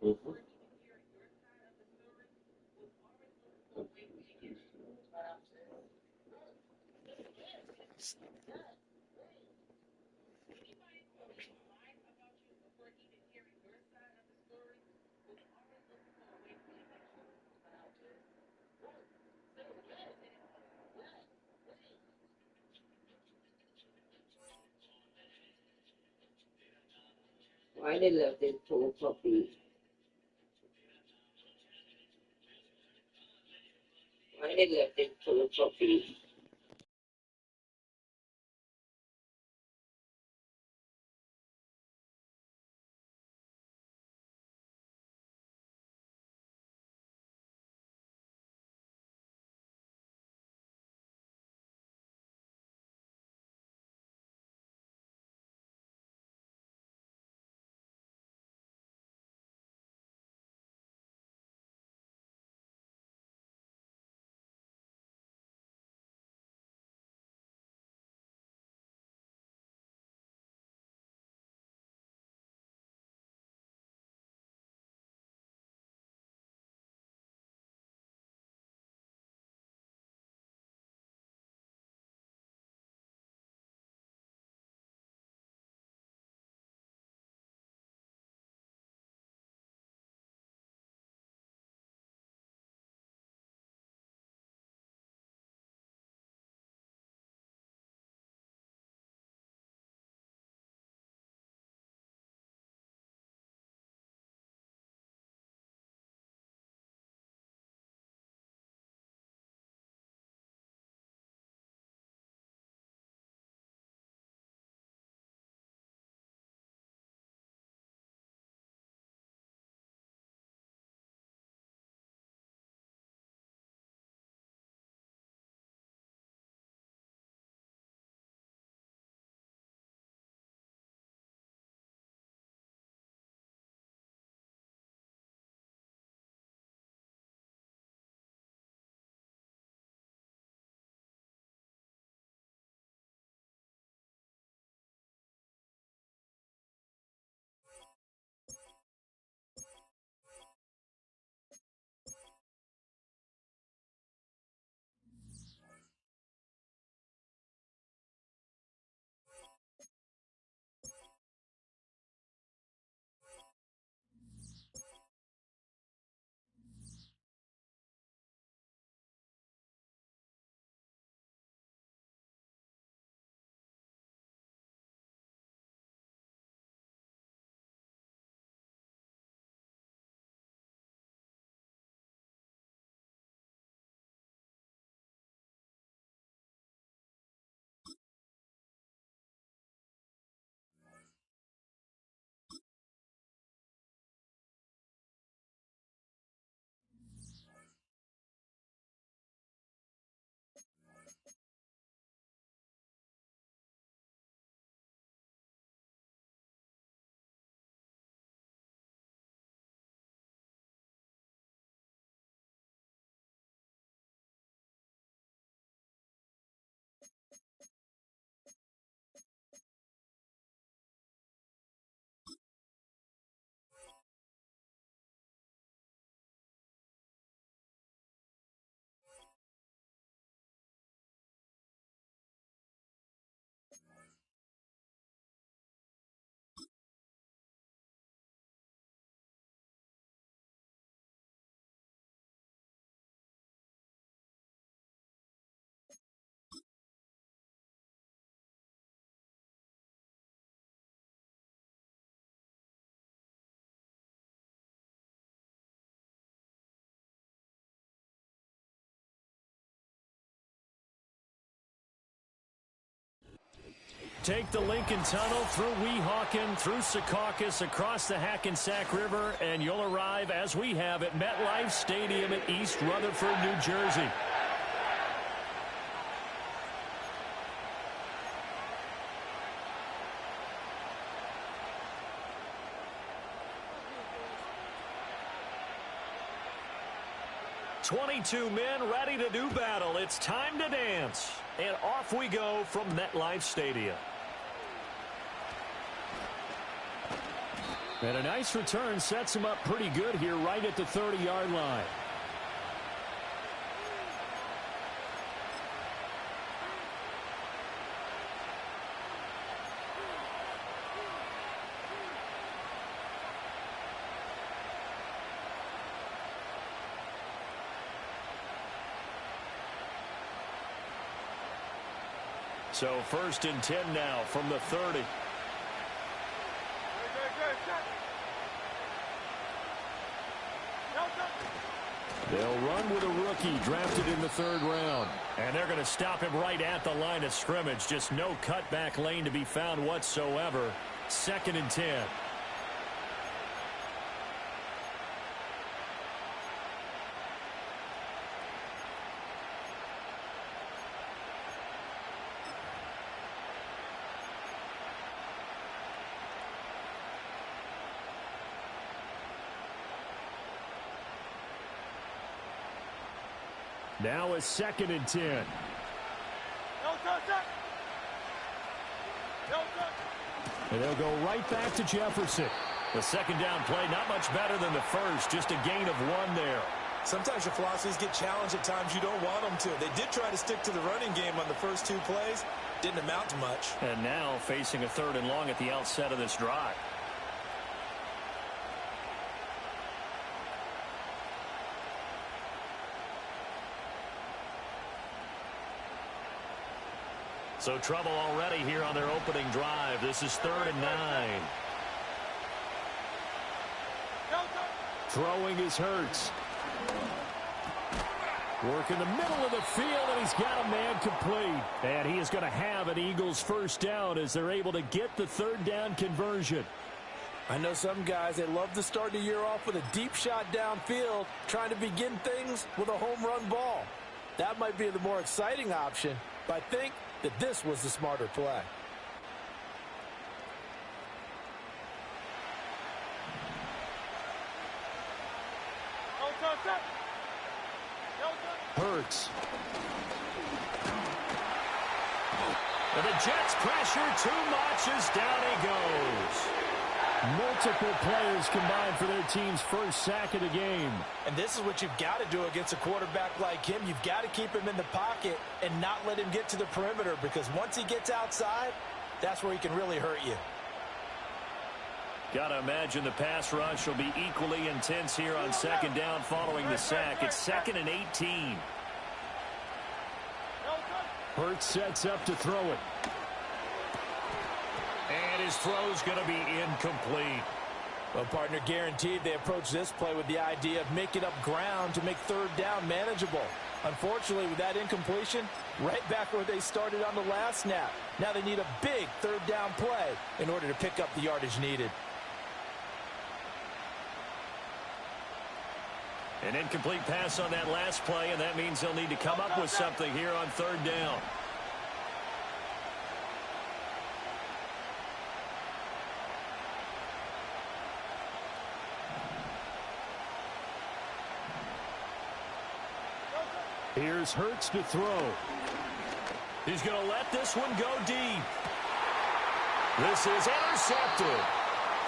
Mhm. Why they left it for puppy? Why they left it for puppy? Take the Lincoln Tunnel through Weehawken, through Secaucus, across the Hackensack River, and you'll arrive, as we have, at MetLife Stadium in East Rutherford, New Jersey. "22 men ready to do battle. It's time to dance." And off we go from MetLife Stadium. And a nice return sets him up pretty good here right at the 30-yard line. So 1st and 10 now from the 30. They'll run with a rookie drafted in the 3rd round. And they're going to stop him right at the line of scrimmage. Just no cutback lane to be found whatsoever. 2nd and 10. Now a 2nd and 10. And they'll go right back to Jefferson. The 2nd down play, not much better than the first, just a gain of 1 there. Sometimes your philosophies get challenged at times you don't want them to. They did try to stick to the running game on the first 2 plays. Didn't amount to much. And now facing a 3rd and long at the outset of this drive. So trouble already here on their opening drive. This is 3rd and 9. Throwing is Hurts. Work in the middle of the field, and he's got a man complete. And he is going to have an Eagles 1st down as they're able to get the 3rd down conversion. I know some guys, they love to start the year off with a deep shot downfield, trying to begin things with a home run ball. That might be the more exciting option, but I think that this was the smarter play. Hurts. And the Jets pressure too much as down he goes. Multiple players combined for their team's 1st sack of the game. And this is what you've got to do against a quarterback like him. You've got to keep him in the pocket and not let him get to the perimeter, because once he gets outside, that's where he can really hurt you. Got to imagine the pass rush will be equally intense here on 2nd down following the sack. It's 2nd and 18. Hurts sets up to throw it. And his throw's going to be incomplete. Well, partner, guaranteed they approach this play with the idea of making up ground to make 3rd down manageable. Unfortunately, with that incompletion, right back where they started on the last snap. Now they need a big 3rd down play in order to pick up the yardage needed. An incomplete pass on that last play, and that means they'll need to come up with something here on 3rd down. Here's Hurts to throw. He's going to let this one go deep. This is intercepted.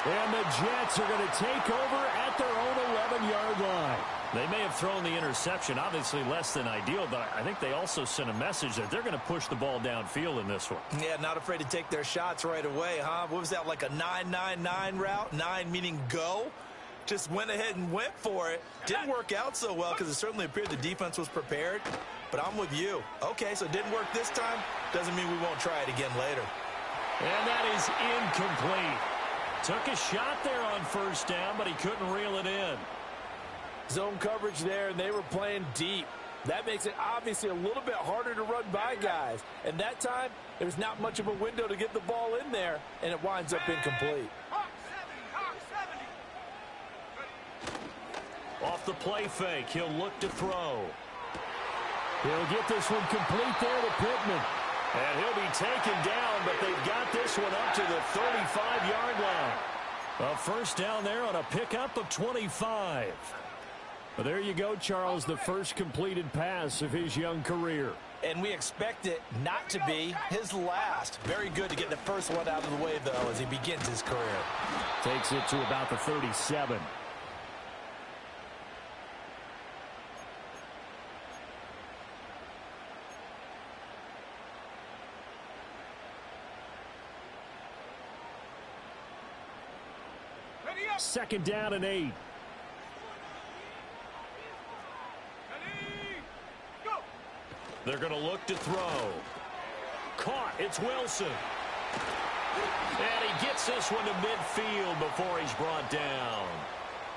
And the Jets are going to take over at their own 11-yard line. They may have thrown the interception, obviously less than ideal, but I think they also sent a message that they're going to push the ball downfield in this one. Yeah, not afraid to take their shots right away, huh? What was that, like a 9-9-9 route? 9 meaning go? Just went ahead and went for it. Didn't work out so well because it certainly appeared the defense was prepared. But I'm with you. Okay, so it didn't work this time. Doesn't mean we won't try it again later. And that is incomplete. Took a shot there on 1st down, but he couldn't reel it in. Zone coverage there, and they were playing deep. That makes it obviously a little bit harder to run by guys. And that time, there was not much of a window to get the ball in there, and it winds up incomplete. Off the play fake, he'll look to throw. He'll get this one complete there to Pittman. And he'll be taken down, but they've got this one up to the 35-yard line. A 1st down there on a pickup of 25. Well, there you go, Charles, the first completed pass of his young career. and we expect it not to be his last. Very good to get the first one out of the way, though, as he begins his career. Takes it to about the 37. Second down and 8. They're going to look to throw. Caught. It's Wilson. And he gets this one to midfield before he's brought down.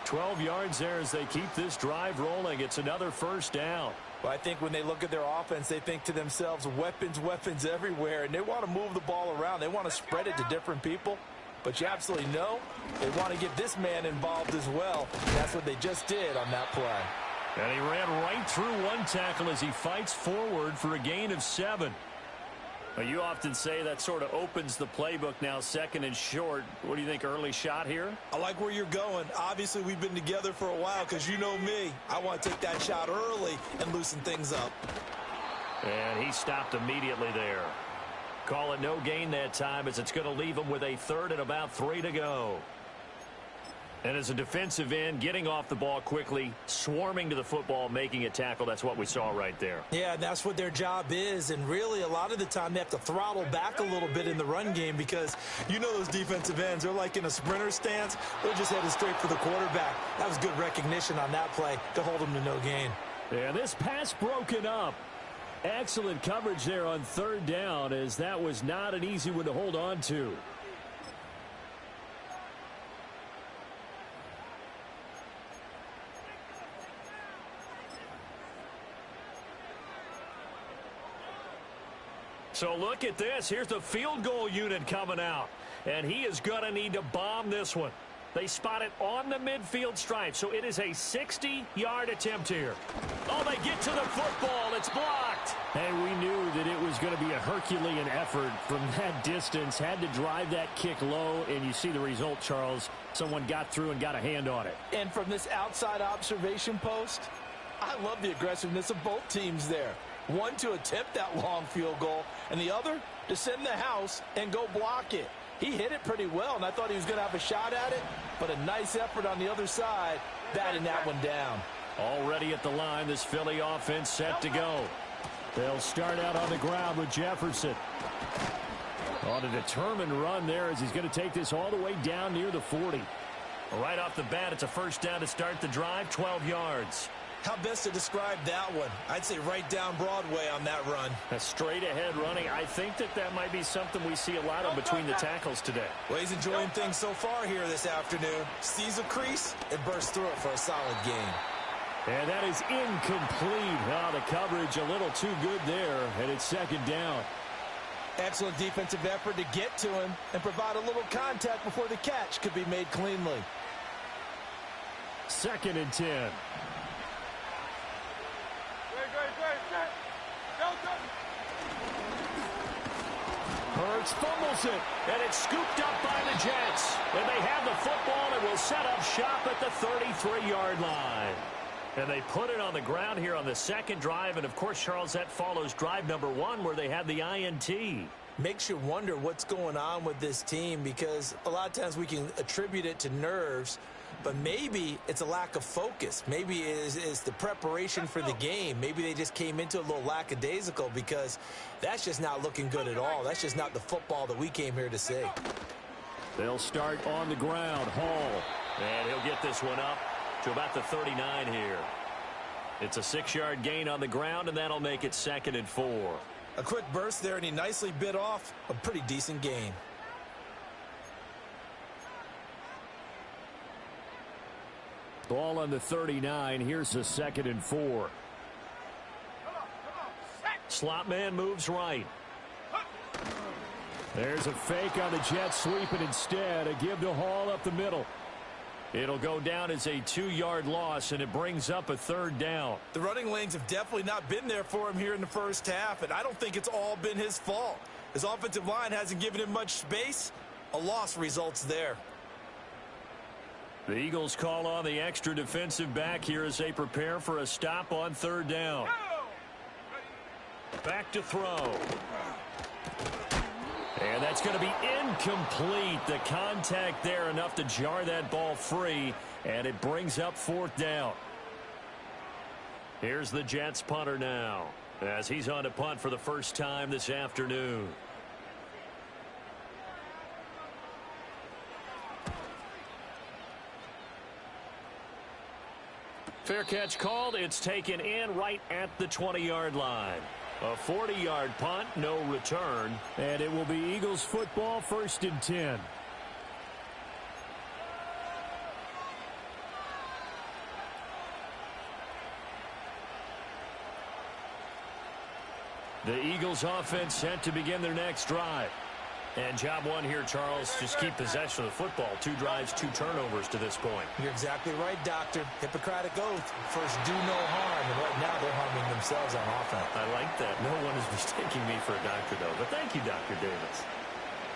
12 yards there as they keep this drive rolling. It's another first down. Well, I think when they look at their offense, they think to themselves, weapons, weapons everywhere. And they want to move the ball around. They want to spread it to different people. But you absolutely know they want to get this man involved as well. That's what they just did on that play. And he ran right through one tackle as he fights forward for a gain of 7. Well, you often say that sort of opens the playbook now, second and short. What do you think, early shot here? I like where you're going. Obviously, we've been together for a while because you know me. I want to take that shot early and loosen things up. And he stopped immediately there. Call it no gain that time as it's going to leave him with a third and about 3 to go. And as a defensive end, getting off the ball quickly, swarming to the football, making a tackle, that's what we saw right there. Yeah, and that's what their job is. And really, a lot of the time, they have to throttle back a little bit in the run game because you know those defensive ends, they're like in a sprinter stance. They're just headed straight for the quarterback. That was good recognition on that play to hold them to no gain. Yeah, this pass broken up. Excellent coverage there on third down, as that was not an easy one to hold on to. So look at this. Here's the field goal unit coming out. And he is going to need to bomb this one. They spot it on the midfield stripe. So it is a 60-yard attempt here. Oh, they get to the football. It's blocked. And we knew that it was going to be a Herculean effort from that distance. Had to drive that kick low. And you see the result, Charles. Someone got through and got a hand on it. And from this outside observation post, I love the aggressiveness of both teams there. One to attempt that long field goal, and the other to send the house and go block it. He hit it pretty well, and I thought he was going to have a shot at it, but a nice effort on the other side, batting that one down. Already at the line, this Philly offense set to go. They'll start out on the ground with Jefferson. On a determined run there as he's going to take this all the way down near the 40. Right off the bat, it's a first down to start the drive, 12 yards. How best to describe that one? I'd say right down Broadway on that run. A straight-ahead running. I think that might be something we see a lot of between the tackles today. Well, he's enjoying things so far here this afternoon. Sees a crease and bursts through it for a solid gain. And that is incomplete. Oh, the coverage a little too good there, and it's second down. Excellent defensive effort to get to him and provide a little contact before the catch could be made cleanly. Second and 10. Hurts fumbles it, and it's scooped up by the Jets. And they have the football and will set up shop at the 33-yard line. And they put it on the ground here on the second drive. And, of course, Charles, that follows drive number 1 where they had the INT. Makes you wonder what's going on with this team because a lot of times we can attribute it to nerves, but maybe it's a lack of focus. Maybe it's the preparation for the game. Maybe they just came into a little lackadaisical because that's just not looking good at all. That's just not the football that we came here to see. They'll start on the ground. Hall. And he'll get this one up to about the 39 here. It's a 6-yard gain on the ground, and that'll make it 2nd and 4. A quick burst there, and he nicely bit off a pretty decent gain. Ball on the 39. Here's a 2nd and 4. Slot man moves right. There's a fake on the Jets sweeping instead. A give to Hall up the middle. It'll go down as a 2-yard loss, and it brings up a 3rd down. The running lanes have definitely not been there for him here in the first half, and I don't think it's all been his fault. His offensive line hasn't given him much space. A loss results there. The Eagles call on the extra defensive back here as they prepare for a stop on 3rd down. Back to throw. And that's going to be incomplete. The contact there enough to jar that ball free, and it brings up 4th down. Here's the Jets punter now, as he's on to punt for the first time this afternoon. Fair catch called. It's taken in right at the 20-yard line. A 40-yard punt, no return. And it will be Eagles football, 1st and 10. The Eagles offense set to begin their next drive. And job one here, Charles, just keep possession of the football. 2 drives, 2 turnovers to this point. You're exactly right, Doctor. Hippocratic oath. First, do no harm. And right now, they're harming themselves on offense. I like that. No one is mistaking me for a doctor, though. But thank you, Dr. Davis.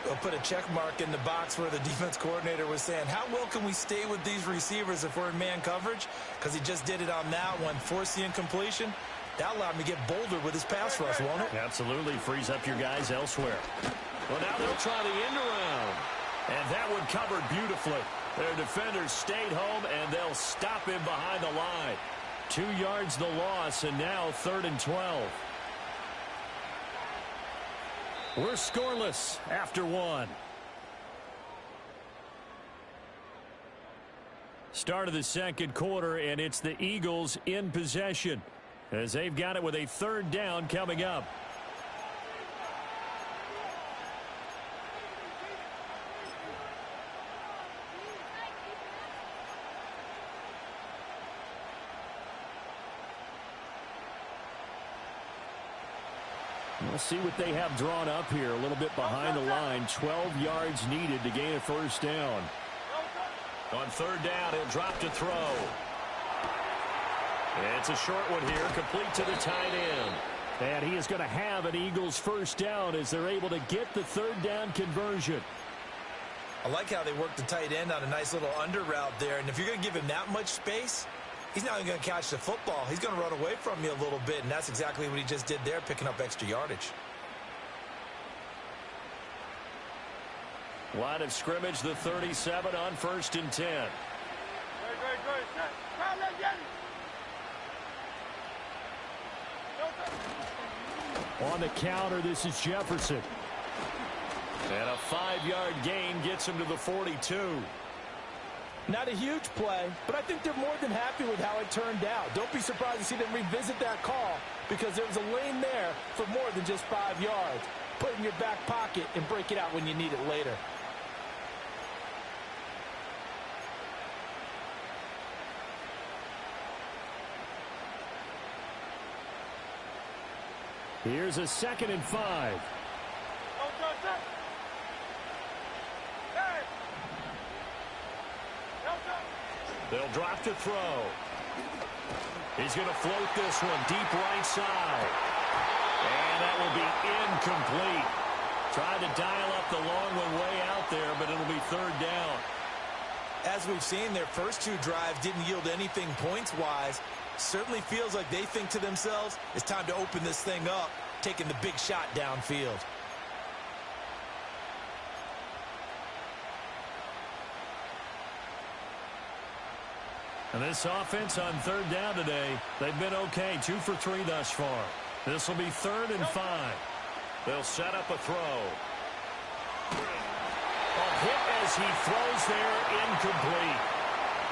We'll put a check mark in the box where the defense coordinator was saying, how well can we stay with these receivers if we're in man coverage? Because he just did it on that one. Force the incompletion. That allowed him to get bolder with his pass rush, won't it? Absolutely. Frees up your guys elsewhere. Well, now they'll try the end around. And that one covered beautifully. Their defenders stayed home, and they'll stop him behind the line. 2 yards the loss, and now 3rd and 12. We're scoreless after 1. Start of the 2nd quarter, and it's the Eagles in possession, as they've got it with a 3rd down coming up. We'll see what they have drawn up here. A little bit behind the line. 12 yards needed to gain a 1st down. On 3rd down, he'll drop to throw. It's a short one here, complete to the tight end. And he is going to have an Eagles 1st down as they're able to get the 3rd down conversion. I like how they work the tight end on a nice little under route there. And if you're going to give him that much space, he's not even going to catch the football. He's going to run away from you a little bit, and that's exactly what he just did there, picking up extra yardage. Line of scrimmage, the 37 on 1st and 10. On the counter, this is Jefferson. And a 5-yard gain gets him to the 42. Not a huge play, but I think they're more than happy with how it turned out. Don't be surprised to see them revisit that call because there was a lane there for more than just 5 yards. Put it in your back pocket and break it out when you need it later. Here's a 2nd and 5. They'll drop to throw. He's going to float this one deep right side. And that will be incomplete. Tried to dial up the long one way out there, but it'll be 3rd down. As we've seen, their first 2 drives didn't yield anything points-wise. Certainly feels like they think to themselves, it's time to open this thing up, taking the big shot downfield. And this offense on 3rd down today, they've been okay. 2 for 3 thus far. This will be 3rd and 5. They'll set up a throw. A hit as he throws there, incomplete.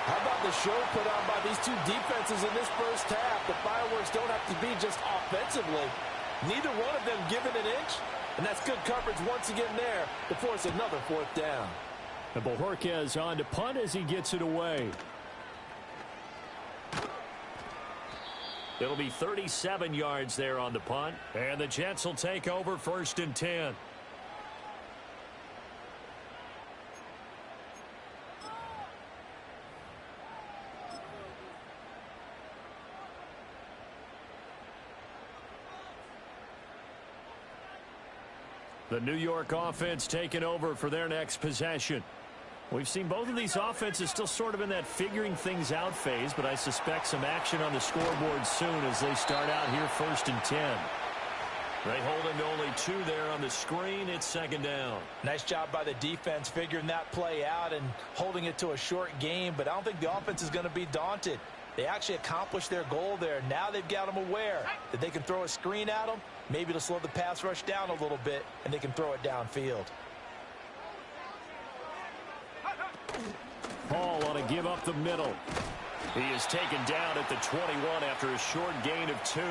How about the show put on by these 2 defenses in this first half? The fireworks don't have to be just offensively. Neither one of them given an inch, and that's good coverage once again there to force another 4th down. And Bojorquez on to punt as he gets it away. It'll be 37 yards there on the punt, and the Jets will take over 1st and 10. The New York offense taking over for their next possession. We've seen both of these offenses still sort of in that figuring things out phase, but I suspect some action on the scoreboard soon as they start out here 1st and 10. They hold him to only 2 there on the screen. It's second down. Nice job by the defense figuring that play out and holding it to a short game, but I don't think the offense is going to be daunted. They actually accomplished their goal there. Now they've got them aware that they can throw a screen at them, maybe to slow the pass rush down a little bit, and they can throw it downfield. Hall on a give up the middle. He is taken down at the 21 after a short gain of 2.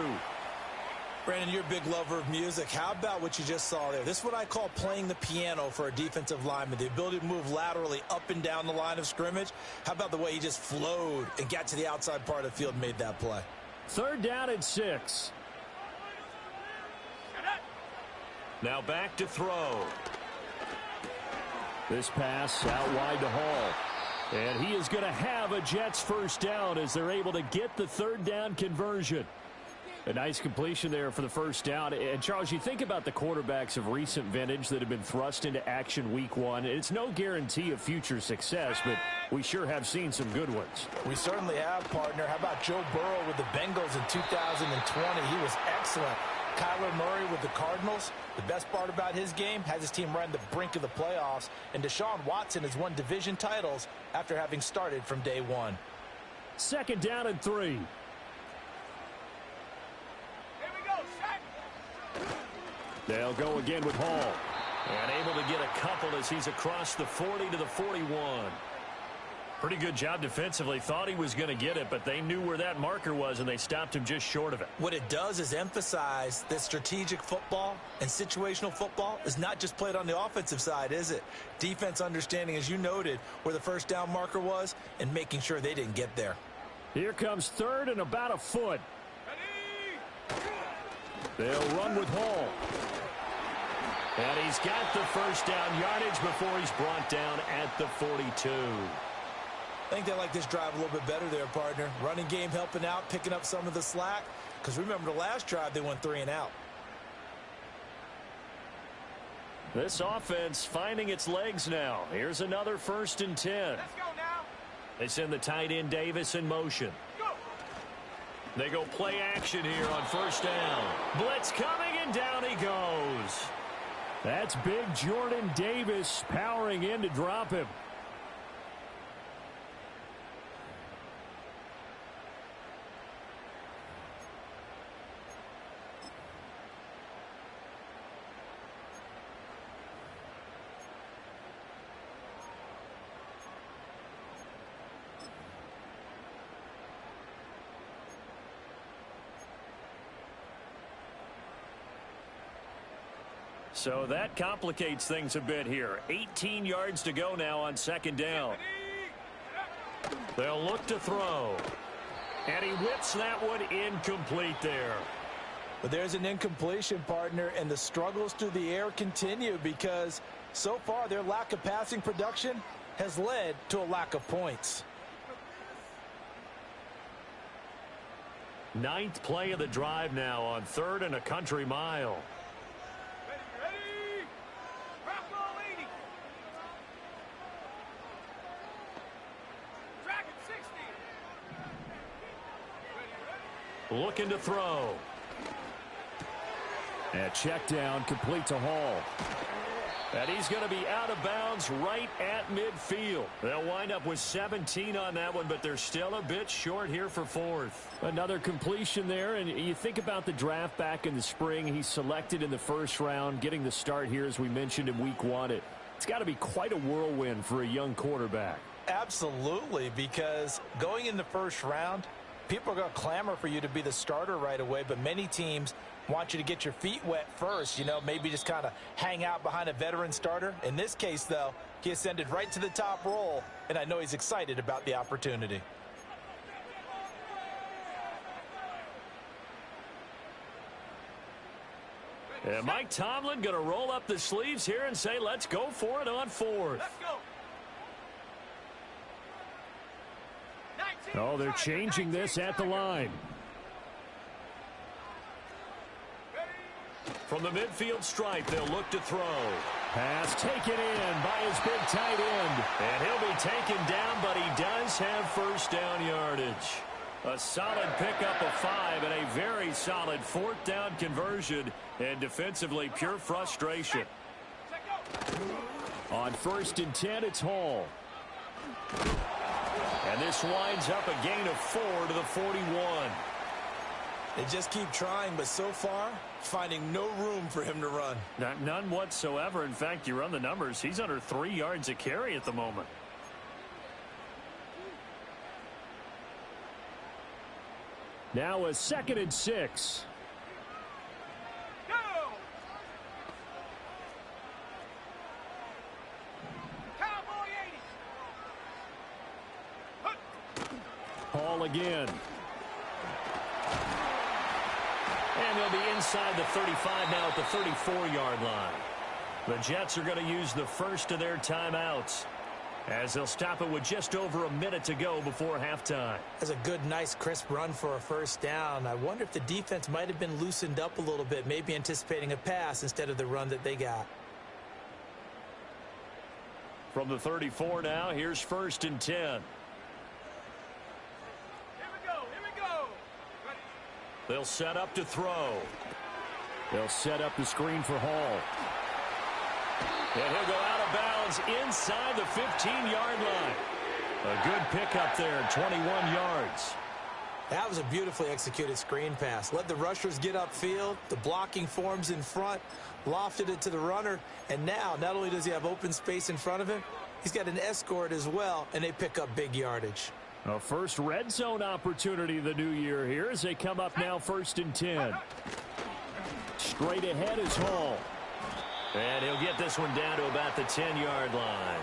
Brandon, you're a big lover of music. How about what you just saw there? This is what I call playing the piano for a defensive lineman, the ability to move laterally up and down the line of scrimmage. How about the way he just flowed and got to the outside part of the field and made that play? Third down and 6. Now back to throw. This pass out wide to Hall. And he is going to have a Jets first down as they're able to get the third down conversion. A nice completion there for the first down. And, Charles, you think about the quarterbacks of recent vintage that have been thrust into action week 1. It's no guarantee of future success, but we sure have seen some good ones. We certainly have, partner. How about Joe Burrow with the Bengals in 2020? He was excellent. Kyler Murray with the Cardinals. The best part about his game has his team right on the brink of the playoffs. And Deshaun Watson has won division titles after having started from day 1. Second down and 3. They'll go again with Hall. And able to get a couple as he's across the 40 to the 41. Pretty good job defensively. Thought he was going to get it, but they knew where that marker was, and they stopped him just short of it. What it does is emphasize that strategic football and situational football is not just played on the offensive side, is it? Defense understanding, as you noted, where the first down marker was and making sure they didn't get there. Here comes third and about a foot. They'll run with Hall. And he's got the first down yardage before he's brought down at the 42. I think they like this drive a little bit better there, partner. Running game helping out, picking up some of the slack. Because remember the last drive, they went 3 and out. This offense finding its legs now. Here's another 1st and 10. Let's go now. They send the tight end Davis in motion. They go play action here on first down. Blitz coming, and down he goes. That's big Jordan Davis powering in to drop him. So that complicates things a bit here. 18 yards to go now on second down. They'll look to throw. And he whips that one incomplete there. But there's an incompletion, partner, and the struggles through the air continue because so far their lack of passing production has led to a lack of points. 9th play of the drive now on 3rd and a country mile. Looking to throw. And check down, complete to Hall. And he's going to be out of bounds right at midfield. They'll wind up with 17 on that one, but they're still a bit short here for 4th. Another completion there, and you think about the draft back in the spring. He's selected in the 1st round, getting the start here, as we mentioned in week 1. It's got to be quite a whirlwind for a young quarterback. Absolutely, because going in the 1st round, people are going to clamor for you to be the starter right away, but many teams want you to get your feet wet first, you know, maybe just kind of hang out behind a veteran starter. In this case, though, he ascended right to the top role, and I know he's excited about the opportunity. And Mike Tomlin going to roll up the sleeves here and say, let's go for it on 4th. Let's go. Oh, they're changing this at the line. From the midfield stripe, they'll look to throw. Pass taken in by his big tight end. And he'll be taken down, but he does have first down yardage. A solid pickup of 5 and a very solid 4th down conversion, and defensively pure frustration. On 1st and 10, it's Hall. And this winds up a gain of 4 to the 41. They just keep trying, but so far, finding no room for him to run. None whatsoever. In fact, you run the numbers, he's under 3 yards a carry at the moment. Now a 2nd and 6. Hall again. And they'll be inside the 35 now at the 34-yard line. The Jets are going to use the first of their timeouts, as they'll stop it with just over a minute to go before halftime. That's a good, nice, crisp run for a 1st down. I wonder if the defense might have been loosened up a little bit, maybe anticipating a pass instead of the run that they got. From the 34 now, here's 1st and 10. They'll set up to throw. They'll set up the screen for Hall. And he'll go out of bounds inside the 15-yard line. A good pickup there, 21 yards. That was a beautifully executed screen pass. Let the rushers get upfield. The blocking forms in front. Lofted it to the runner. And now, not only does he have open space in front of him, he's got an escort as well, and they pick up big yardage. A first red zone opportunity the new year here as they come up now 1st and 10. Straight ahead is Hall. And he'll get this one down to about the 10-yard line.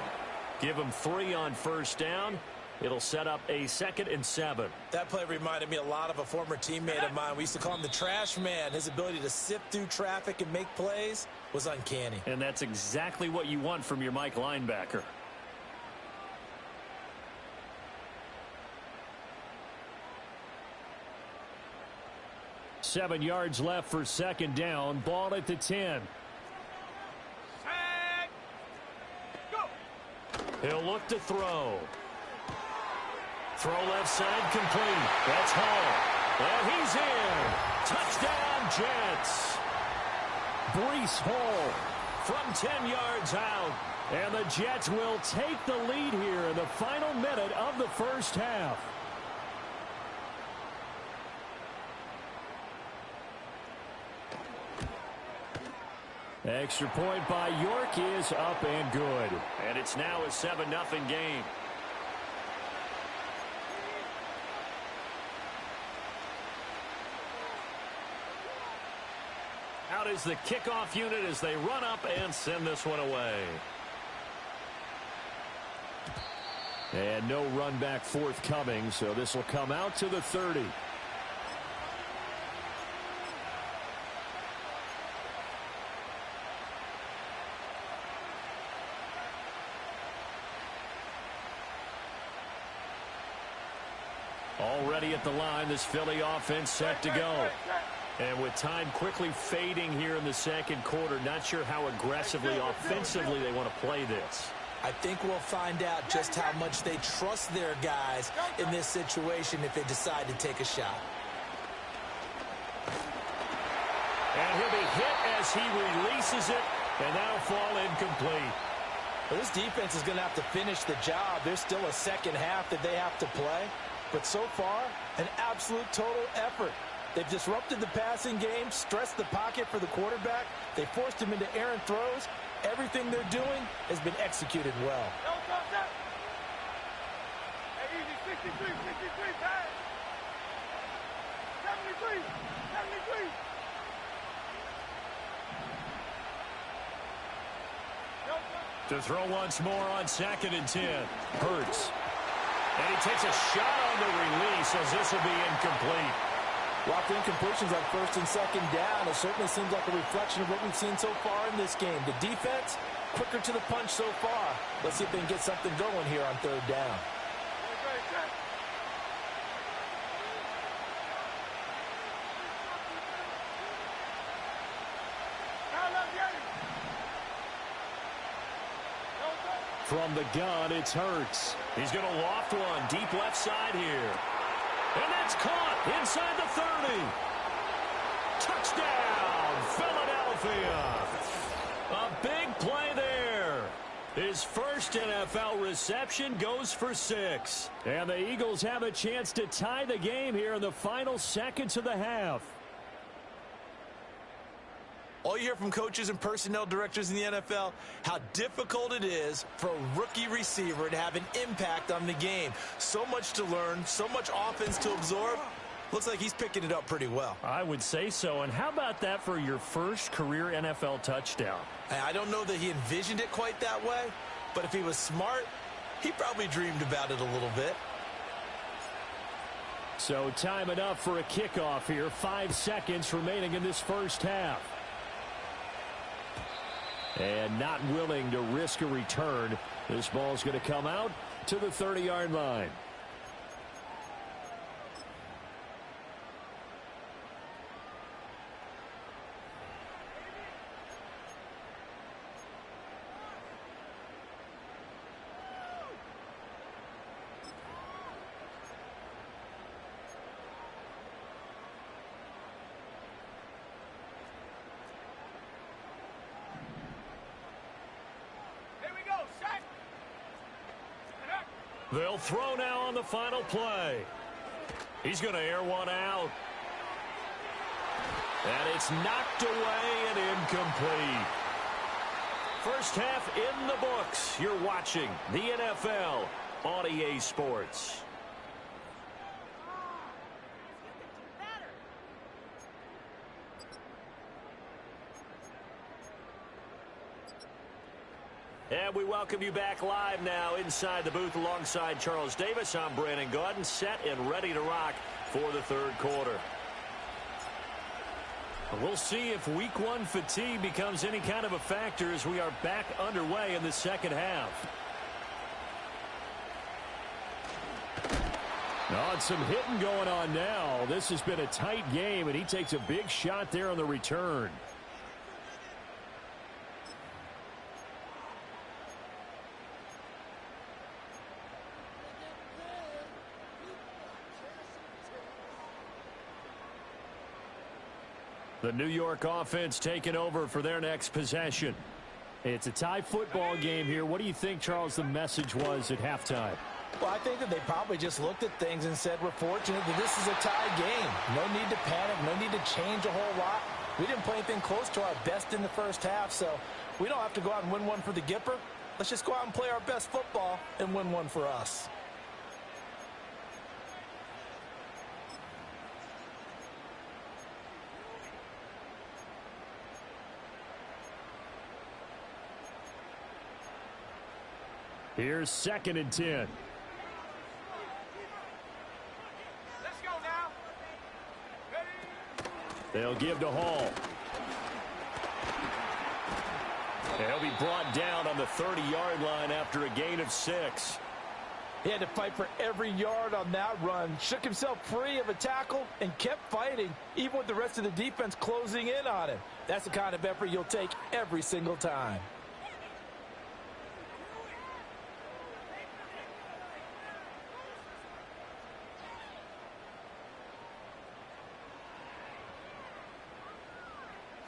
Give him 3 on 1st down. It'll set up a 2nd and 7. That play reminded me a lot of a former teammate of mine. We used to call him the trash man. His ability to sift through traffic and make plays was uncanny. And that's exactly what you want from your Mike linebacker. Seven yards left for 2nd down. Ball at the 10. He'll look to throw. Throw left side complete. That's Hall. And he's in. Touchdown, Jets. Breece Hall from 10 yards out. And the Jets will take the lead here in the final minute of the 1st half. Extra point by York is up and good. And it's now a 7-0 game. Out is the kickoff unit as they run up and send this one away. And no run back forthcoming, so this will come out to the 30. Already at the line, this Philly offense set to go. And with time quickly fading here in the 2nd quarter, not sure how aggressively, offensively they want to play this. I think we'll find out just how much they trust their guys in this situation if they decide to take a shot. And he'll be hit as he releases it, and that'll fall incomplete. Well, this defense is going to have to finish the job. There's still a 2nd half that they have to play. But so far, an absolute total effort. They've disrupted the passing game, stressed the pocket for the quarterback. They forced him into errant throws. Everything they're doing has been executed well. Hey, easy, 63, pass. 73. To throw once more on 2nd and 10. Hurts. And he takes a shot on the release as this will be incomplete. Lots of incompletions on 1st and 2nd down. It certainly seems like a reflection of what we've seen so far in this game. The defense, quicker to the punch so far. Let's see if they can get something going here on 3rd down. From the gun, it's Hurts. He's going to loft one deep left side here. And that's caught inside the 30. Touchdown, Philadelphia. A big play there. His first NFL reception goes for 6. And the Eagles have a chance to tie the game here in the final seconds of the half. All you hear from coaches and personnel directors in the NFL, how difficult it is for a rookie receiver to have an impact on the game. So much to learn, so much offense to absorb. Looks like he's picking it up pretty well. I would say so. And how about that for your first career NFL touchdown? I don't know that he envisioned it quite that way, but if he was smart, he probably dreamed about it a little bit. So time enough for a kickoff here. 5 seconds remaining in this first half. And not willing to risk a return. This ball's going to come out to the 30-yard line. They'll throw now on the final play. He's going to air one out. And it's knocked away and incomplete. First half in the books. You're watching the NFL on EA Sports. And we welcome you back live now inside the booth alongside Charles Davis. I'm Brandon Gaudin, set and ready to rock for the third quarter. We'll see if week 1 fatigue becomes any kind of a factor as we are back underway in the second half. Oh, and some hitting going on now. This has been a tight game, and he takes a big shot there on the return. The New York offense taking over for their next possession. It's a tie football game here. What do you think, Charles, the message was at halftime? Well, I think that they probably just looked at things and said, we're fortunate that this is a tie game. No need to panic, no need to change a whole lot. We didn't play anything close to our best in the first half, so we don't have to go out and win one for the Gipper. Let's just go out and play our best football and win one for us. Here's 2nd and 10. Let's go now. Ready? They'll give to Hall. And he'll be brought down on the 30-yard line after a gain of 6. He had to fight for every yard on that run. Shook himself free of a tackle and kept fighting, even with the rest of the defense closing in on him. That's the kind of effort you'll take every single time.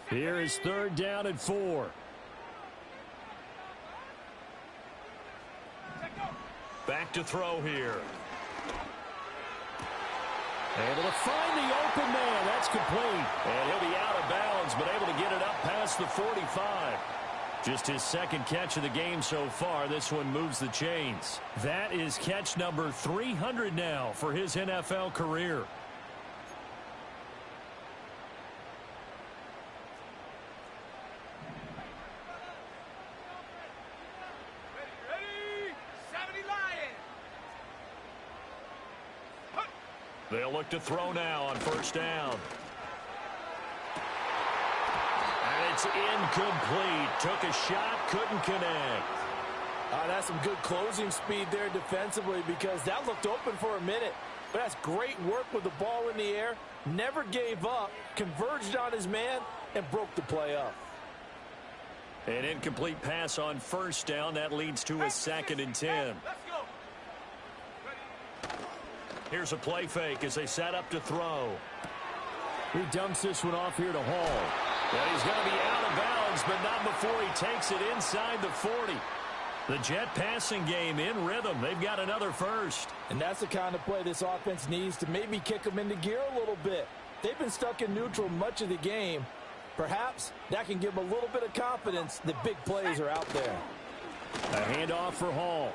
Here is 3rd down and 4. Back to throw here. Able to find the open man. That's complete. And he'll be out of bounds, but able to get it up past the 45. Just his 2nd catch of the game so far. This one moves the chains. That is catch number 300 now for his NFL career. They'll look to throw now on 1st down. And it's incomplete. Took a shot, couldn't connect. That's some good closing speed there defensively because that looked open for a minute. But that's great work with the ball in the air. Never gave up, converged on his man, and broke the play up. An incomplete pass on 1st down. That leads to a 2nd and 10. Let's go. Here's a play fake as they set up to throw. He dumps this one off here to Hall. And he's going to be out of bounds, but not before he takes it inside the 40. The Jet passing game in rhythm. They've got another first. And that's the kind of play this offense needs to maybe kick them into gear a little bit. They've been stuck in neutral much of the game. Perhaps that can give them a little bit of confidence that big plays are out there. A handoff for Hall.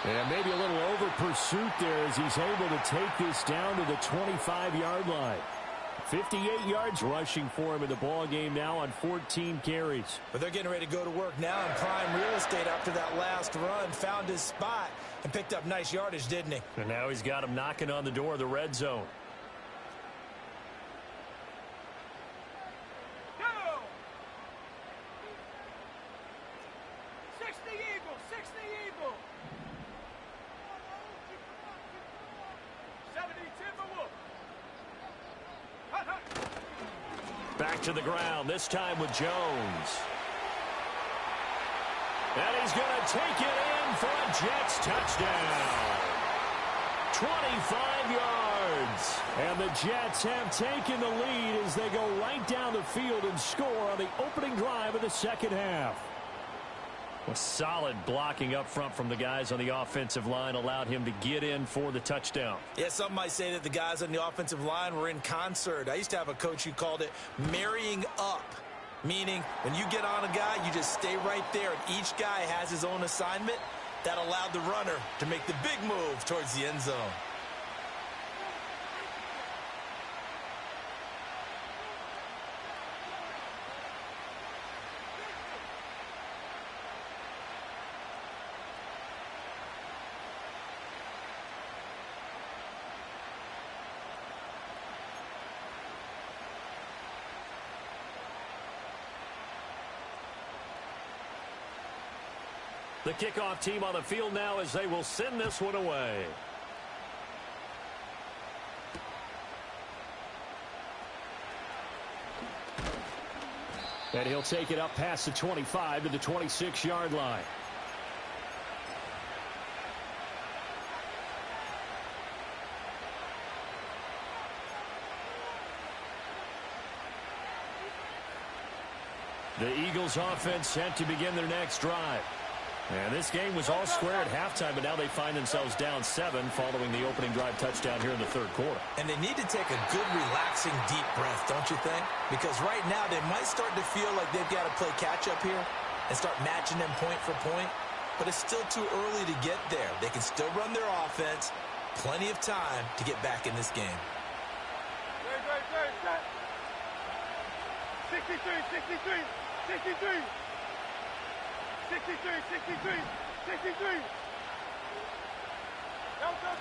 And maybe a little over pursuit there as he's able to take this down to the 25-yard line. 58 yards rushing for him in the ball game now on 14 carries. But they're getting ready to go to work now in prime real estate after that last run. Found his spot and picked up nice yardage, didn't he? And now he's got him knocking on the door of the red zone. Go! 60 Eagle, 60 Eagle. 70 Timberwolf. Hut, hut. Back to the ground, this time with Jones. And he's going to take it in for a Jets touchdown. 25 yards. And the Jets have taken the lead as they go right down the field and score on the opening drive of the second half. A solid blocking up front from the guys on the offensive line allowed him to get in for the touchdown. Yeah, some might say that the guys on the offensive line were in concert. I used to have a coach who called it marrying up, meaning when you get on a guy, you just stay right there, and each guy has his own assignment. That allowed the runner to make the big move towards the end zone. The kickoff team on the field now as they will send this one away. And he'll take it up past the 25 to the 26-yard line. The Eagles offense set to begin their next drive. And this game was all square at halftime, but now they find themselves down 7 following the opening drive touchdown here in the third quarter. And they need to take a good, relaxing, deep breath, don't you think? Because right now they might start to feel like they've got to play catch-up here and start matching them point for point. But it's still too early to get there. They can still run their offense. Plenty of time to get back in this game. Good. 63. 63. Delta.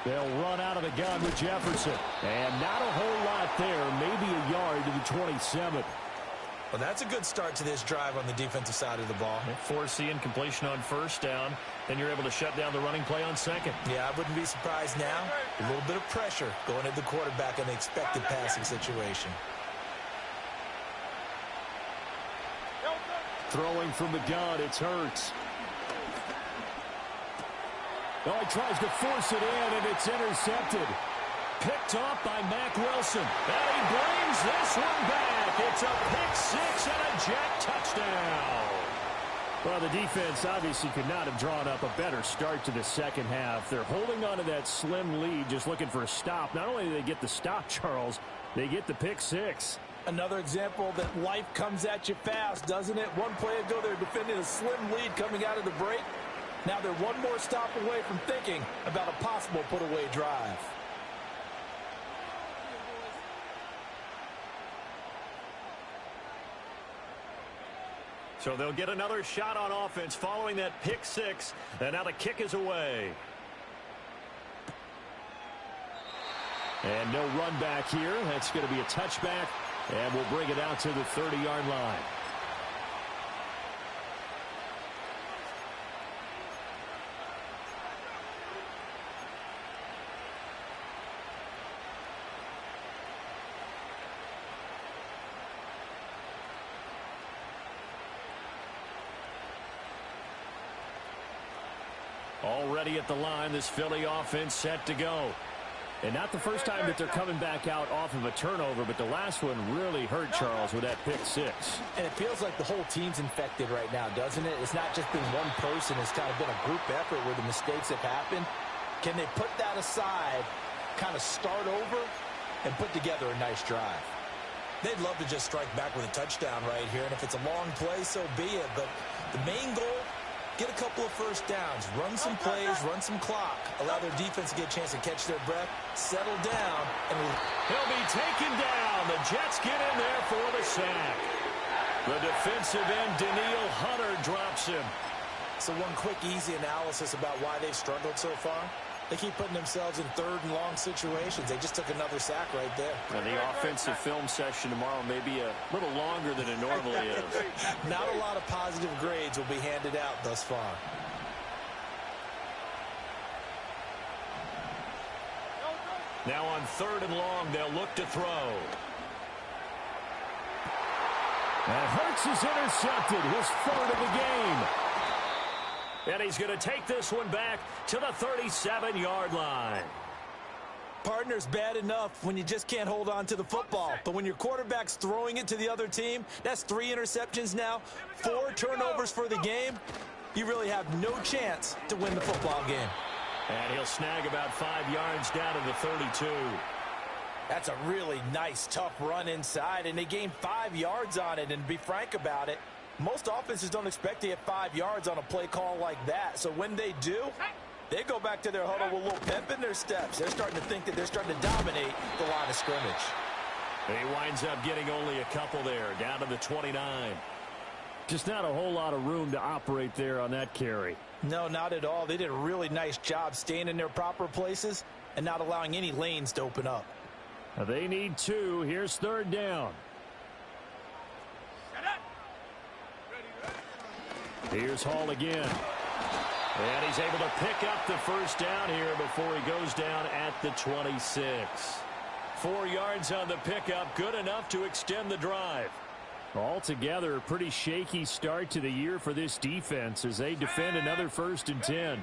They'll run out of the gun with Jefferson. And not a whole lot there. Maybe a yard to the 27. Well, that's a good start to this drive on the defensive side of the ball. Force the incompletion on first down. Then you're able to shut down the running play on second. Yeah, I wouldn't be surprised now. A little bit of pressure going at the quarterback in the expected passing situation. Throwing from the gun, it's Hurts. Oh, he tries to force it in, and it's intercepted. Picked off by Mack Wilson. And he brings this one back. It's a pick six and a Jet touchdown. Well, the defense obviously could not have drawn up a better start to the second half. They're holding on to that slim lead, just looking for a stop. Not only do they get the stop, Charles, they get the pick six. Another example that life comes at you fast, doesn't it? One play ago, they're defending a slim lead coming out of the break. Now they're one more stop away from thinking about a possible put-away drive. So they'll get another shot on offense following that pick six. And now the kick is away. And no run back here. That's going to be a touchback. And we'll bring it out to the 30-yard line. Already at the line, this Philly offense set to go. And not the first time that they're coming back out off of a turnover, but the last one really hurt Charles with that pick six. And it feels like the whole team's infected right now, doesn't it? It's not just been one person. It's kind of been a group effort where the mistakes have happened. Can they put that aside, kind of start over, and put together a nice drive? They'd love to just strike back with a touchdown right here, and if it's a long play, so be it. But the main goal, get a couple of first downs, run some plays, run some clock, allow their defense to get a chance to catch their breath, settle down, and he'll be taken down. The Jets get in there for the sack. The defensive end, Danielle Hunter, drops him. So one quick, easy analysis about why they've struggled so far. They keep putting themselves in third and long situations. They just took another sack right there. And the offensive film session tomorrow may be a little longer than it normally is. Not a lot of positive grades will be handed out thus far. Now on third and long, they'll look to throw. And Hurts is intercepted, his third of the game. And he's going to take this one back to the 37-yard line. Partner's bad enough when you just can't hold on to the football. But when your quarterback's throwing it to the other team, that's 3 interceptions now, 4 turnovers for the game. You really have no chance to win the football game. And he'll snag about 5 yards down to the 32. That's a really nice, tough run inside, and they gained 5 yards on it. And to be frank about it, most offenses don't expect to get 5 yards on a play call like that. So when they do, they go back to their huddle with a little pep in their steps. They're starting to think that they're starting to dominate the line of scrimmage. And he winds up getting only a couple there, down to the 29. Just not a whole lot of room to operate there on that carry. No, not at all. They did a really nice job staying in their proper places and not allowing any lanes to open up. Now they need 2. Here's third down. Here's Hall again. And he's able to pick up the first down here before he goes down at the 26. 4 yards on the pickup, good enough to extend the drive. Altogether, a pretty shaky start to the year for this defense as they defend another 1st and 10.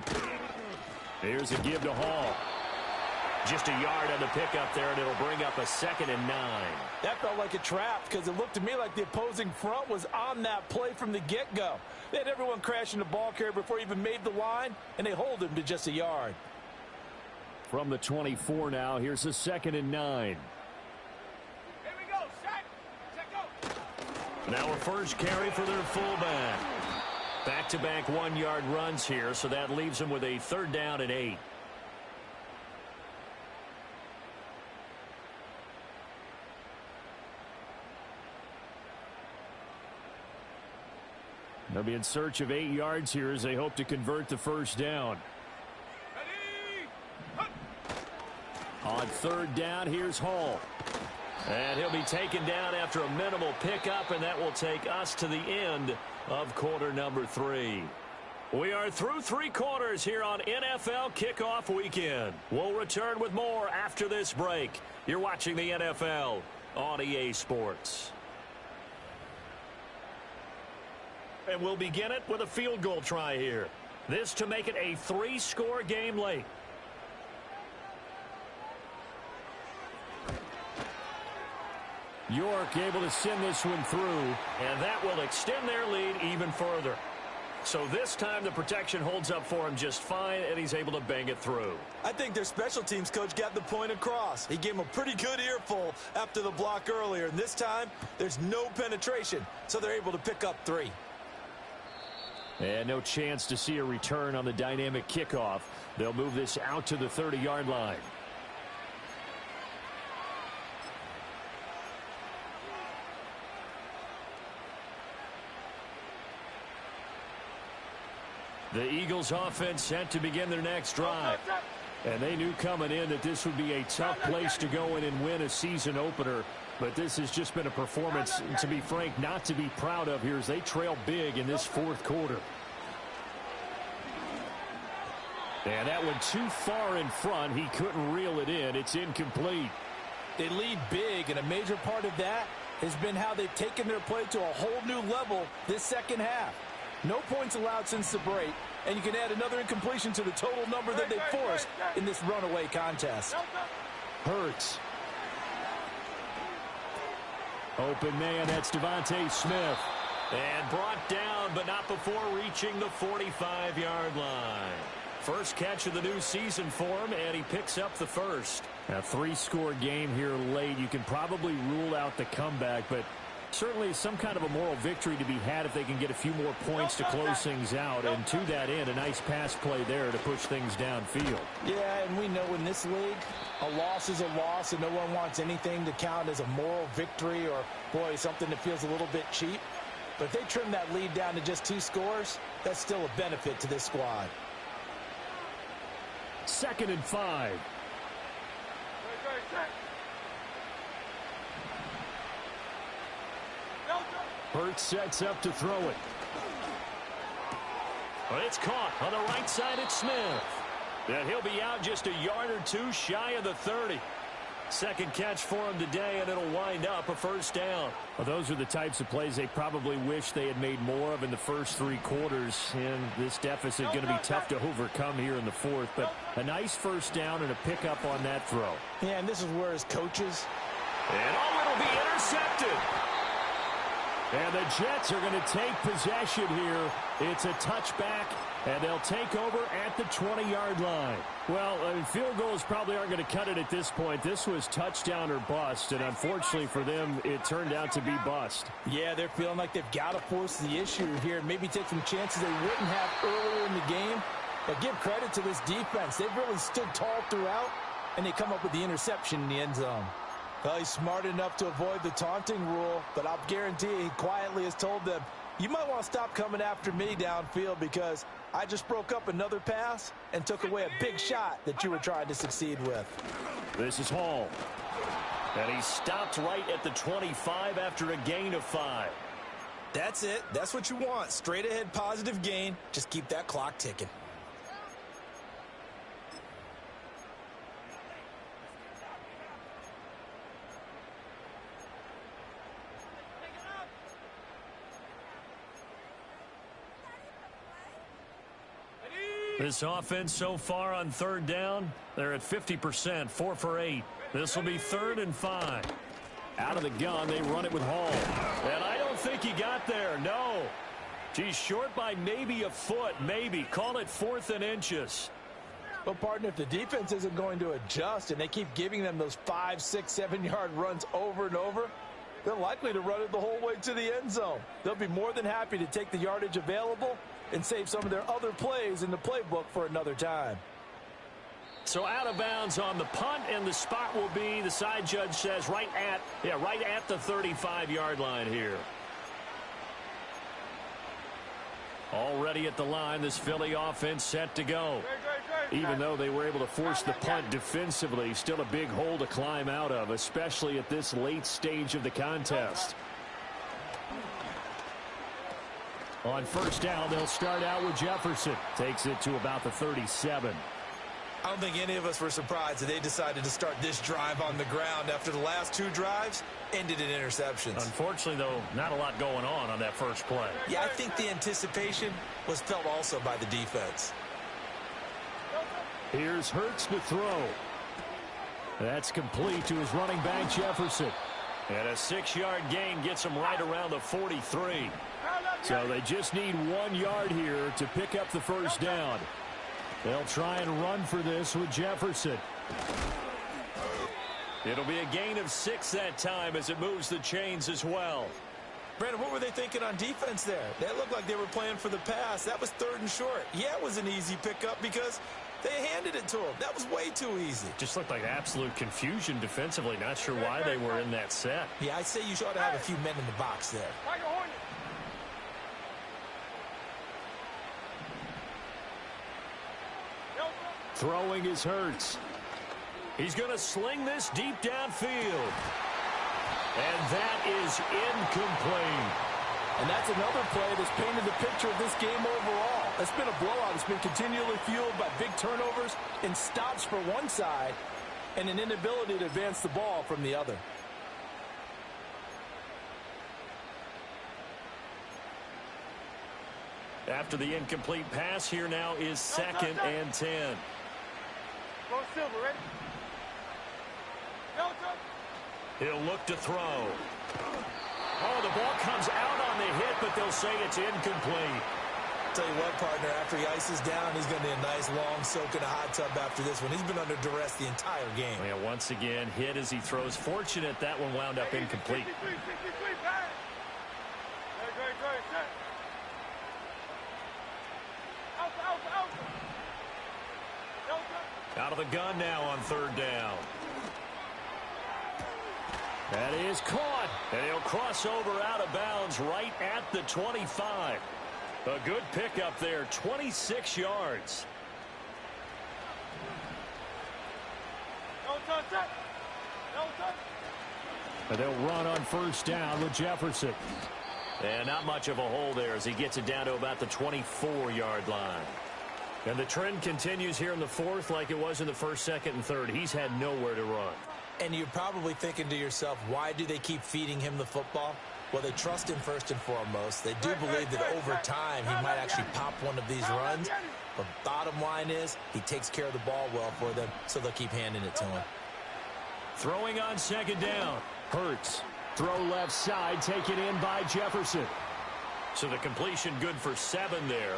Here's a give to Hall. Just a yard on the pickup there, and it'll bring up a 2nd and 9. That felt like a trap because it looked to me like the opposing front was on that play from the get-go. They had everyone crashing the ball carrier before he even made the line, and they hold him to just a yard. From the 24 now, here's a 2nd and 9. Here we go, set, go. Now a first carry for their fullback. Back-to-back 1-yard runs here, so that leaves them with a 3rd down and 8. They'll be in search of 8 yards here as they hope to convert the first down. On 3rd down, here's Hall. And he'll be taken down after a minimal pickup, and that will take us to the end of quarter number 3. We are through 3 quarters here on NFL Kickoff Weekend. We'll return with more after this break. You're watching the NFL on EA Sports. And we'll begin it with a field goal try here. This to make it a 3-score game late. York able to send this one through, and that will extend their lead even further. So this time the protection holds up for him just fine, and he's able to bang it through. I think their special teams coach got the point across. He gave him a pretty good earful after the block earlier, and this time there's no penetration, so they're able to pick up 3. And no chance to see a return on the dynamic kickoff. They'll move this out to the 30-yard line. The Eagles offense set to begin their next drive. And they knew coming in that this would be a tough place to go in and win a season opener. But this has just been a performance, to be frank, not to be proud of here as they trail big in this 4th quarter. And that one too far in front. He couldn't reel it in. It's incomplete. They lead big, and a major part of that has been how they've taken their play to a whole new level this second half. No points allowed since the break, and you can add another incompletion to the total number that they forced in this runaway contest. Hurts. Open man, that's Devontae Smith. And brought down, but not before reaching the 45-yard line. First catch of the new season for him, and he picks up the first. A 3-score game here late. You can probably rule out the comeback, but certainly some kind of a moral victory to be had if they can get a few more points to close things out. And to that end, a nice pass play there to push things downfield. Yeah, and we know in this league, a loss is a loss, and no one wants anything to count as a moral victory or, boy, something that feels a little bit cheap. But if they trim that lead down to just 2 scores, that's still a benefit to this squad. 2nd and 5. Hurts sets up to throw it. But it's caught on the right side. It's Smith. And he'll be out just a yard or 2 shy of the 30. Second catch for him today, and it'll wind up a first down. Well, those are the types of plays they probably wish they had made more of in the first 3 quarters. And this deficit going to be tough to overcome here in the 4th. But a nice first down and a pickup on that throw. Yeah, and this is where his coaches. And it'll be intercepted. And the Jets are going to take possession here. It's a touchback, and they'll take over at the 20-yard line. Well, field goals probably aren't going to cut it at this point. This was touchdown or bust, and unfortunately for them, it turned out to be bust. Yeah, they're feeling like they've got to force the issue here and maybe take some chances they wouldn't have earlier in the game. But give credit to this defense. They've really stood tall throughout, and they come up with the interception in the end zone. Well, he's smart enough to avoid the taunting rule, but I'll guarantee he quietly has told them, you might want to stop coming after me downfield because I just broke up another pass and took away a big shot that you were trying to succeed with. This is Hall. And he stopped right at the 25 after a gain of 5. That's it. That's what you want. Straight ahead positive gain. Just keep that clock ticking. This offense so far on 3rd down, they're at 50%, 4 for 8. This will be 3rd and 5. Out of the gun, they run it with Hall. And I don't think he got there, no. He's short by maybe a foot, maybe. Call it 4th and inches. Well, partner, if the defense isn't going to adjust and they keep giving them those 5, 6, 7-yard runs over and over, they're likely to run it the whole way to the end zone. They'll be more than happy to take the yardage available and save some of their other plays in the playbook for another time. So out of bounds on the punt, and the spot will be, the side judge says, right at the 35-yard line here. Already at the line, this Philly offense set to go. Even though they were able to force the punt defensively, still a big hole to climb out of, especially at this late stage of the contest. On 1st down, they'll start out with Jefferson. Takes it to about the 37. I don't think any of us were surprised that they decided to start this drive on the ground after the last 2 drives ended in interceptions. Unfortunately, though, not a lot going on that first play. Yeah, I think the anticipation was felt also by the defense. Here's Hurts to throw. That's complete to his running back, Jefferson. And a 6-yard gain gets him right around the 43. So they just need 1 yard here to pick up the first down. They'll try and run for this with Jefferson. It'll be a gain of 6 that time as it moves the chains as well. Brandon, what were they thinking on defense there? That looked like they were playing for the pass. That was 3rd and short. Yeah, it was an easy pickup because they handed it to him. That was way too easy. Just looked like absolute confusion defensively. Not sure why they were in that set. Yeah, I'd say you ought to have a few men in the box there. Throwing is Hurts. He's going to sling this deep downfield. And that is incomplete. And that's another play that's painted the picture of this game overall. It's been a blowout. It's been continually fueled by big turnovers and stops for one side and an inability to advance the ball from the other. After the incomplete pass, here now is 2nd and 10. Go Silver, ready? Go, go. He'll look to throw. Oh, the ball comes out on the hit, but they'll say it's incomplete. Tell you what, partner, after he ices down, he's going to need a nice long soak in a hot tub after this one. He's been under duress the entire game. Yeah, once again, hit as he throws. Fortunate that one wound up incomplete. 63, pass. Great, set. Out of the gun now on 3rd down. That is caught, and he'll cross over out of bounds right at the 25. A good pickup there, 26 yards. And they'll run on 1st down with Jefferson. And not much of a hole there as he gets it down to about the 24-yard line. And the trend continues here in the 4th like it was in the 1st, 2nd, and 3rd. He's had nowhere to run. And you're probably thinking to yourself, why do they keep feeding him the football? Well, they trust him first and foremost. They do believe that over time he might actually pop one of these runs. But bottom line is he takes care of the ball well for them, so they'll keep handing it to him. Throwing on 2nd down. Hurts. Throw left side, taken in by Jefferson. So the completion good for 7 there.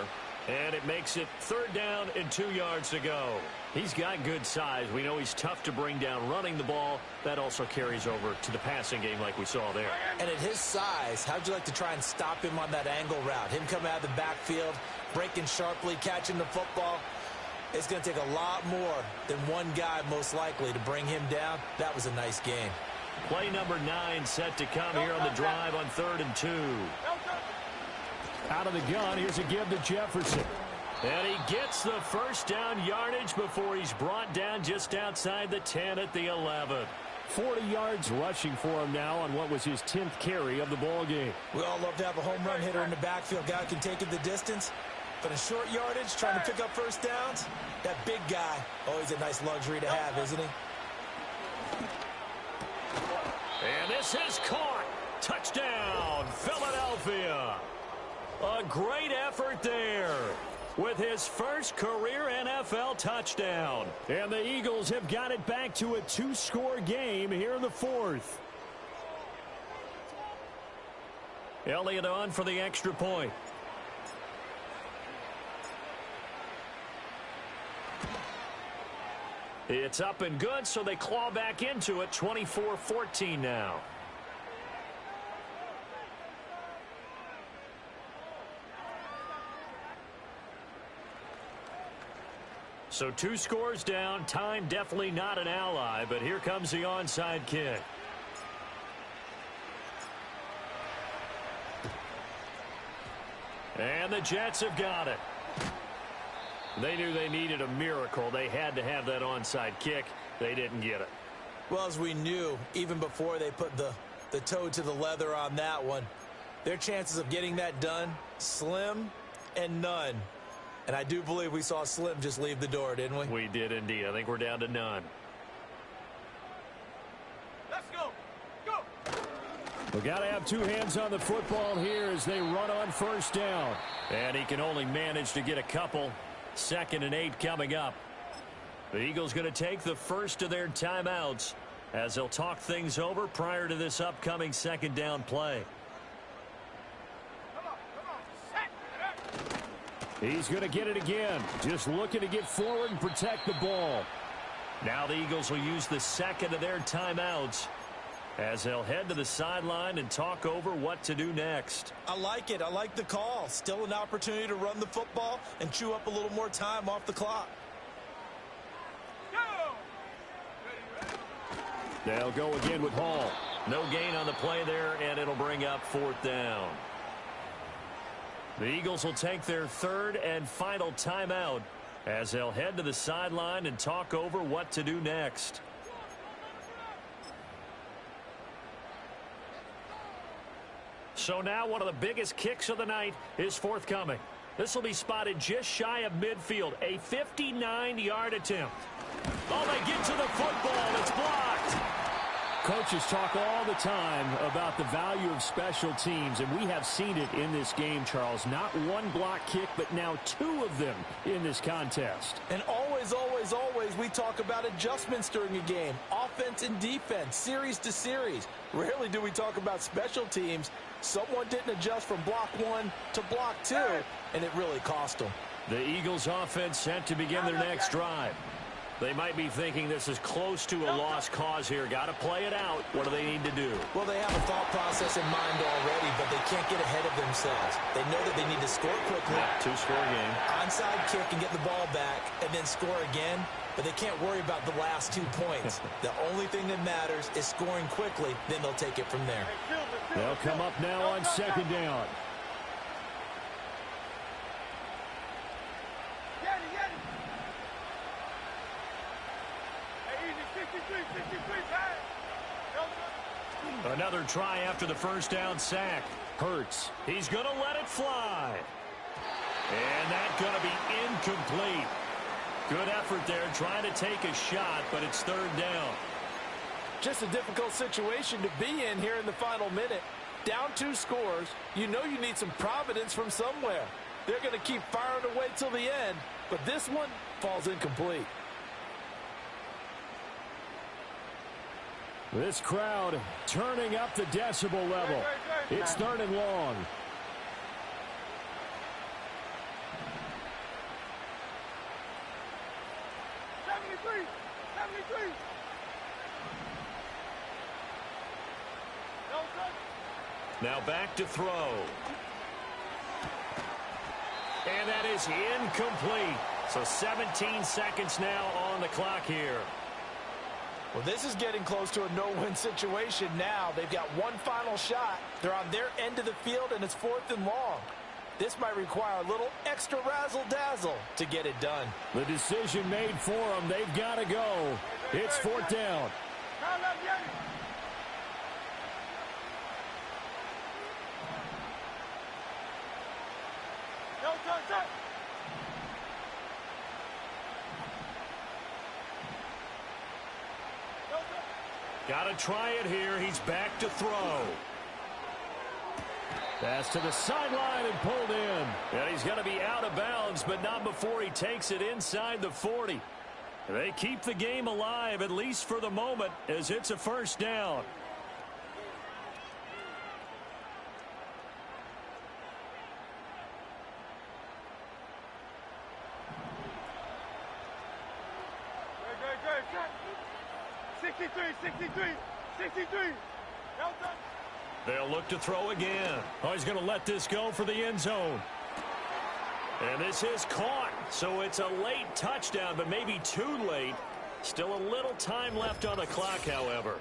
And it makes it 3rd down and 2 yards to go. He's got good size. We know he's tough to bring down running the ball. That also carries over to the passing game like we saw there. And at his size, how'd you like to try and stop him on that angle route? Him coming out of the backfield, breaking sharply, catching the football. It's going to take a lot more than one guy most likely to bring him down. That was a nice game. Play number 9 set to come here on the drive on 3rd and 2. Out of the gun, here's a give to Jefferson. And he gets the 1st down yardage before he's brought down just outside the 10 at the 11. 40 yards rushing for him now on what was his 10th carry of the ball game. We all love to have a home run hitter in the backfield. Guy can take it the distance. But a short yardage, trying to pick up 1st downs, that big guy, always a nice luxury to have, isn't he? And this is caught. Touchdown, Philadelphia. A great effort there with his first career NFL touchdown. And the Eagles have got it back to a 2-score game here in the 4th. Elliott on for the extra point. It's up and good, so they claw back into it, 24-14 now. So 2 scores down. Time definitely not an ally, but here comes the onside kick. And the Jets have got it. They knew they needed a miracle. They had to have that onside kick. They didn't get it. Well, as we knew, even before they put the toe to the leather on that one, their chances of getting that done, slim and none. And I do believe we saw Slim just leave the door, didn't we? We did indeed. I think we're down to none. Let's go. Go. We've got to have 2 hands on the football here as they run on 1st down. And he can only manage to get a couple. 2nd and 8 coming up. The Eagles going to take the first of their timeouts as they'll talk things over prior to this upcoming 2nd down play. He's going to get it again. Just looking to get forward and protect the ball. Now the Eagles will use the 2nd of their timeouts as they'll head to the sideline and talk over what to do next. I like it. I like the call. Still an opportunity to run the football and chew up a little more time off the clock. They'll go again with Hall. No gain on the play there, and it'll bring up 4th down. The Eagles will take their 3rd and final timeout as they'll head to the sideline and talk over what to do next. So now one of the biggest kicks of the night is forthcoming. This will be spotted just shy of midfield. A 59-yard attempt. Oh, they get to the football. It's blocked. Coaches talk all the time about the value of special teams, and we have seen it in this game, Charles. Not one block kick, but now 2 of them in this contest. And always, always, always, we talk about adjustments during a game. Offense and defense, series to series. Rarely do we talk about special teams. Someone didn't adjust from block 1 to block 2, and it really cost them. The Eagles offense set to begin their next drive. They might be thinking this is close to a lost cause here. Got to play it out. What do they need to do? Well, they have a thought process in mind already, but they can't get ahead of themselves. They know that they need to score quickly. Yeah, 2-score game. Onside kick and get the ball back and then score again, but they can't worry about the last 2 points. The only thing that matters is scoring quickly, then they'll take it from there. They'll come up now on 2nd down. Another try after the first down sack. Hurts. He's going to let it fly. And that's going to be incomplete. Good effort there trying to take a shot, but it's 3rd down. Just a difficult situation to be in here in the final minute. Down 2 scores. You know you need some providence from somewhere. They're going to keep firing away till the end, but this one falls incomplete. This crowd turning up the decibel level. It's 3rd and long. Now back to throw. And that is incomplete. So 17 seconds now on the clock here. Well, this is getting close to a no-win situation now. They've got one final shot. They're on their end of the field, and it's 4th and long. This might require a little extra razzle-dazzle to get it done. The decision made for them. They've got to go. It's 4th down. Got to try it here. He's back to throw. Pass to the sideline and pulled in. And he's going to be out of bounds, but not before he takes it inside the 40. They keep the game alive, at least for the moment, as it's a 1st down. They'll look to throw again. Oh, he's going to let this go for the end zone. And this is caught. So it's a late touchdown, but maybe too late. Still a little time left on the clock, however.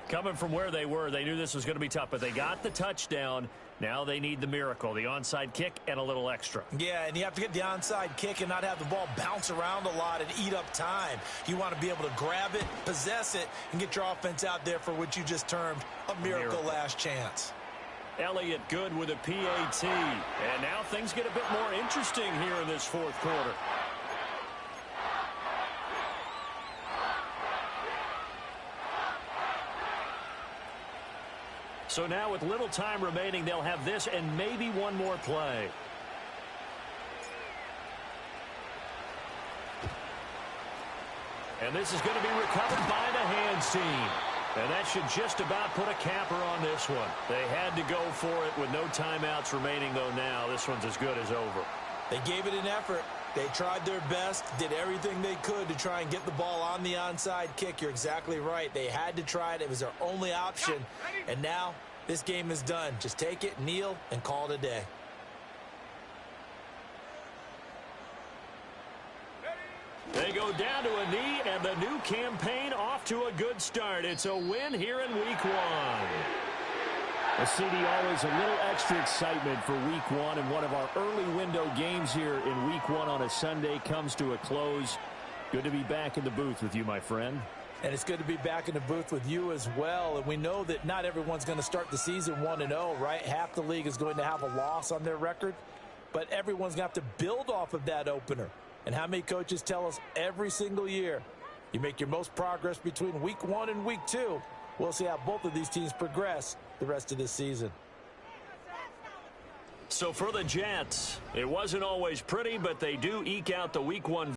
Coming from where they were, they knew this was going to be tough, but they got the touchdown. Now they need the miracle, the onside kick and a little extra. Yeah, and you have to get the onside kick and not have the ball bounce around a lot and eat up time. You want to be able to grab it, possess it, and get your offense out there for what you just termed a miracle last chance. Elliott good with a PAT. And now things get a bit more interesting here in this 4th quarter. So now with little time remaining, they'll have this and maybe one more play. And this is going to be recovered by the hands team. And that should just about put a capper on this one. They had to go for it with no timeouts remaining, though now. This one's as good as over. They gave it an effort. They tried their best, did everything they could to try and get the ball on the onside kick. You're exactly right. They had to try it. It was their only option. And now this game is done. Just take it, kneel, and call it a day. They go down to a knee, and the new campaign off to a good start. It's a win here in Week 1. A CD, always a little extra excitement for Week 1, and one of our early window games here in Week 1 on a Sunday comes to a close. Good to be back in the booth with you, my friend. And it's good to be back in the booth with you as well. And we know that not everyone's going to start the season 1-0, right? Half the league is going to have a loss on their record. But everyone's going to have to build off of that opener. And how many coaches tell us every single year, you make your most progress between Week 1 and Week 2. We'll see how both of these teams progress the rest of this season. So for the Jets, it wasn't always pretty, but they do eke out the Week 1